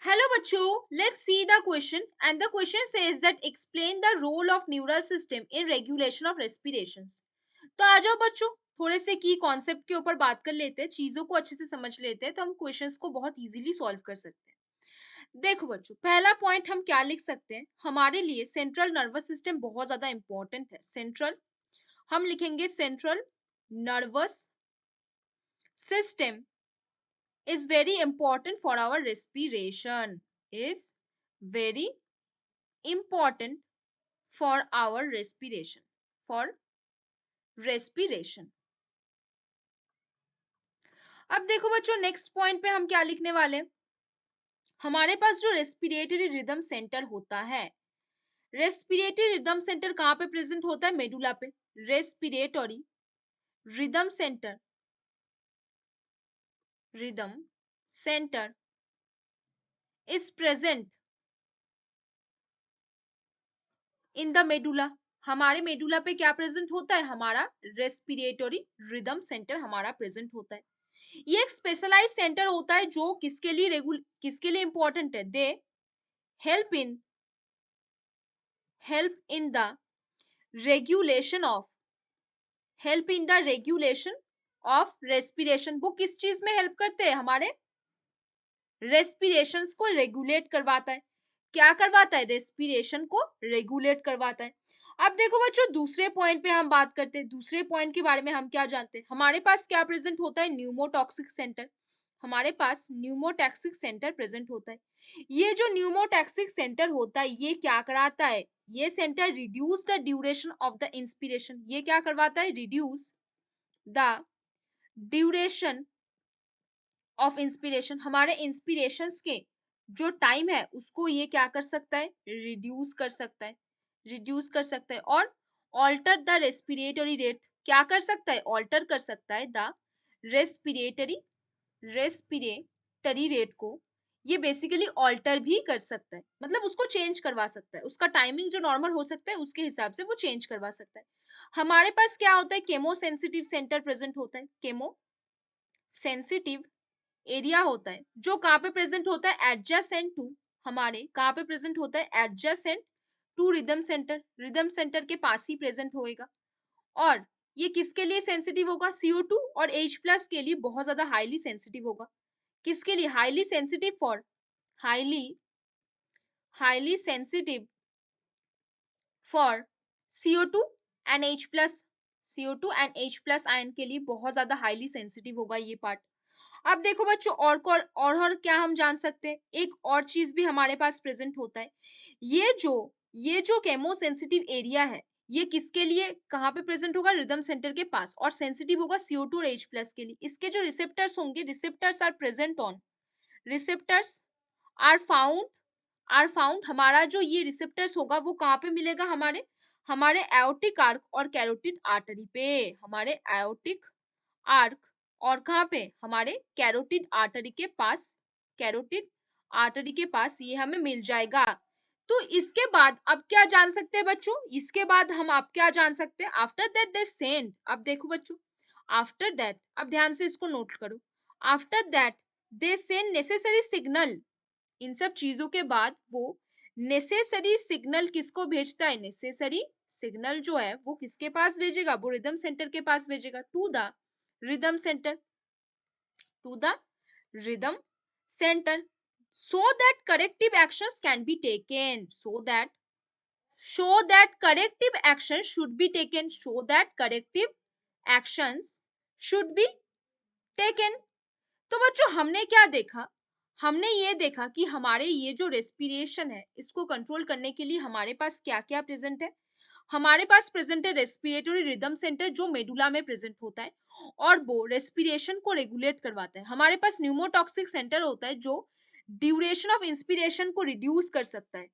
Hello बच्चों, let's see the question and the question says that explain the role of neural system in regulation of respirations. तो आ जाओ बच्चों, थोड़े से की कॉन्सेप्ट के ऊपर बात कर लेते हैं, चीजों को अच्छे से समझ लेते हैं तो हम क्वेश्चंस को बहुत इजीली सॉल्व कर सकते हैं। देखो बच्चों, पहला पॉइंट हम क्या लिख सकते हैं, हमारे लिए सेंट्रल नर्वस सिस्टम बहुत ज्यादा इंपॉर्टेंट है। सेंट्रल हम लिखेंगे central nervous system is very important for our respiration, is very important for our respiration, for respiration. अब देखो बच्चों, नेक्स्ट पॉइंट पे हम क्या लिखने वाले हैं, हमारे पास जो रेस्पिरेटरी रिदम सेंटर होता है, रेस्पिरेटरी रिदम सेंटर कहाँ पे प्रेजेंट होता है, मेडुला पे। Respiratory rhythm centre, rhythm centre is present in the medulla. हमारे मेडुला पे क्या प्रेजेंट होता है, हमारा रेस्पिरेटरी रिदम सेंटर हमारा प्रेजेंट होता है। ये एक स्पेशलाइज सेंटर होता है जो किसके लिए इंपॉर्टेंट है, they help in the regulation of respiration. वो किस चीज में हेल्प करते हैं, हमारे रेस्पिरेशन को रेगुलेट करवाता है। क्या करवाता है, रेस्पिरेशन को रेगुलेट करवाता है। अब देखो बच्चों, दूसरे पॉइंट पे हम बात करते हैं। दूसरे पॉइंट के बारे में हम क्या जानते हैं, हमारे पास क्या प्रेजेंट होता है, न्यूमोटॉक्सिक सेंटर। हमारे पास न्यूमोटॉक्सिक सेंटर प्रेजेंट होता है। ये जो न्यूमोटॉक्सिक सेंटर होता है ये क्या कराता है, ये centre reduce the duration of the inspiration. ये क्या करवाता है, reduce the duration of inspiration. हमारे इंस्पिरेशंस के जो टाइम है उसको ये क्या कर सकता है, रिड्यूस कर सकता है, रिड्यूस कर सकता है। और ऑल्टर द रेस्पिरेटरी रेट, क्या कर सकता है, ऑल्टर कर सकता है द रेस्पिरेटरी रेट को। ये बेसिकली ऑल्टर भी कर सकता है, मतलब उसको चेंज करवा सकता है। उसका टाइमिंग जो नॉर्मल हो सकता है उसके हिसाब से वो चेंज करवा सकता है। हमारे पास क्या होता है, केमो सेंसिटिव सेंटर प्रेजेंट होता है। केमो सेंसिटिव एरिया होता है जो कहाँ पे प्रेजेंट होता है, एडजेसेंट टू, हमारे कहाँ पे प्रेजेंट होता है, adjacent to rhythm centre. Rhythm centre के पास ही प्रेजेंट होएगा। और ये किसके लिए सेंसिटिव होगा, CO2 और H+ के लिए बहुत ज्यादा हाईली सेंसिटिव होगा। किसके लिए, highly sensitive for highly sensitive for CO2 and H+। CO2 and H+ ion के लिए बहुत ज्यादा हाईली सेंसिटिव होगा ये पार्ट। अब देखो बच्चों, और क्या हम जान सकते हैं, एक और चीज भी हमारे पास प्रेजेंट होता है। ये जो केमो सेंसिटिव एरिया है ये किसके लिए कहाँ पे प्रेजेंट होगा, रिदम सेंटर के पास, और सेंसिटिव होगा CO2 और H+ के लिए। इसके जो रिसेप्टर्स होंगे, receptors are present on, receptors are found हमारा जो ये रिसेप्टर्स होगा वो कहाँ पे मिलेगा, हमारे एओर्टिक आर्क और कैरोटिड आर्टरी पे। हमारे एओर्टिक आर्क और कहाँ पे, हमारे कैरोटिड आर्टरी के पास, कैरोटिड आर्टरी के पास ये हमें मिल जाएगा। तो इसके बाद अब क्या जान सकते हैं बच्चों, इसके बाद हम आप क्या जान सकते हैं, आफ्टर दैट दे सेंड। अब देखो बच्चों, आफ्टर दैट, अब ध्यान से इसको नोट करो, after that they send necessary signal. इन सब चीजों के बाद वो नेसेसरी सिग्नल किसको भेजता है, नेसेसरी सिग्नल जो है वो किसके पास भेजेगा, वो रिदम सेंटर के पास भेजेगा, to the rhythm centre, to the rhythm centre, so that corrective actions can be taken, so that corrective actions should be taken, so that corrective actions should be taken। तो बच्चों हमने क्या देखा, हमने ये देखा कि हमारे ये जो रेस्पिरेशन है इसको कंट्रोल करने के लिए हमारे पास क्या क्या प्रेजेंट है। हमारे पास प्रेजेंट है रेस्पिरेटरी रिदम सेंटर जो मेडुला में प्रेजेंट होता है और वो रेस्पिरेशन को रेगुलेट करवाता है। हमारे पास न्यूमोटॉक्सिक सेंटर होता है जो ड्यूरेशन ऑफ इंस्पिरेशन को रिड्यूस कर सकता है,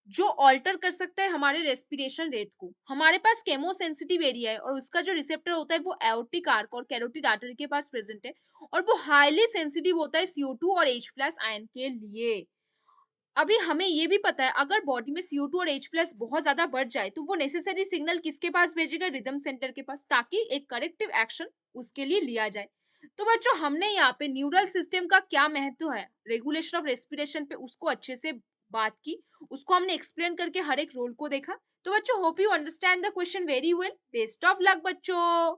जो ऑल्टर कर सकता है हमारे रेस्पिरेशन रेट को। हमारे पास केमो सेंसिटिव एरिया है और उसका जो रिसेप्टर होता है वो एओर्टिक आर्क और कैरोटिड आर्टरी के पास प्रेजेंट है और वो हाईली सेंसिटिव होता है CO2 और H+ आयन के लिए। अभी हमें ये भी पता है अगर बॉडी में CO2 और H+ बहुत ज्यादा बढ़ जाए तो वो नेसेसरी सिग्नल किसके पास भेजेगा, रिदम सेंटर के पास, ताकि एक करेक्टिव एक्शन उसके लिए लिया जाए। तो बच्चों हमने यहाँ पे न्यूरल सिस्टम का क्या महत्व है, रेगुलेशन ऑफ रेस्पिरेशन पे उसको अच्छे से बात की, उसको हमने एक्सप्लेन करके हर एक रोल को देखा। तो बच्चों hope you understand the question very well. Best of luck बच्चों।